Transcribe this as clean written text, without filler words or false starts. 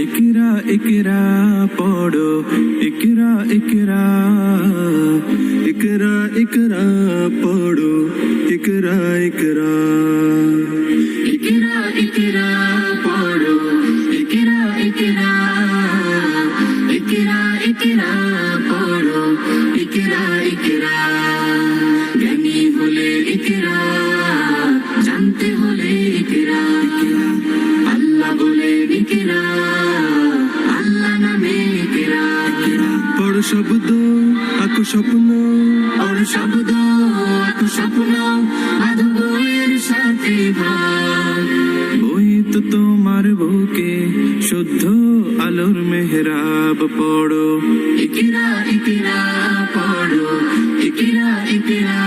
ইকরা ইকরা পড়ো, ইকরা ইকরা, ইকরা ইকরা পড়ো, ইকরা ইকরা, ইকরা ইকরা পড়ো, ইকরা ইকরা, ইকরা ইকরা পড়ো, ইকরা ইকরা। জ্ঞানী হলে ইকরা, জানতে হলে ইকরা, আল্লাহ বলে ইকরা, আল্লাহ নামে ইকরা। পড় শব্দ আঁকো স্বপ্ন, পড় শব্দ আঁকো স্বপ্ন, বাঁধো বইয়ের সাথে ভাগ। বই তো তোমার বুকে শুদ্ধ আলোর মেহরাব। পড়ো ইকরা ইকরা পড়ো, ইকরা ইকরা।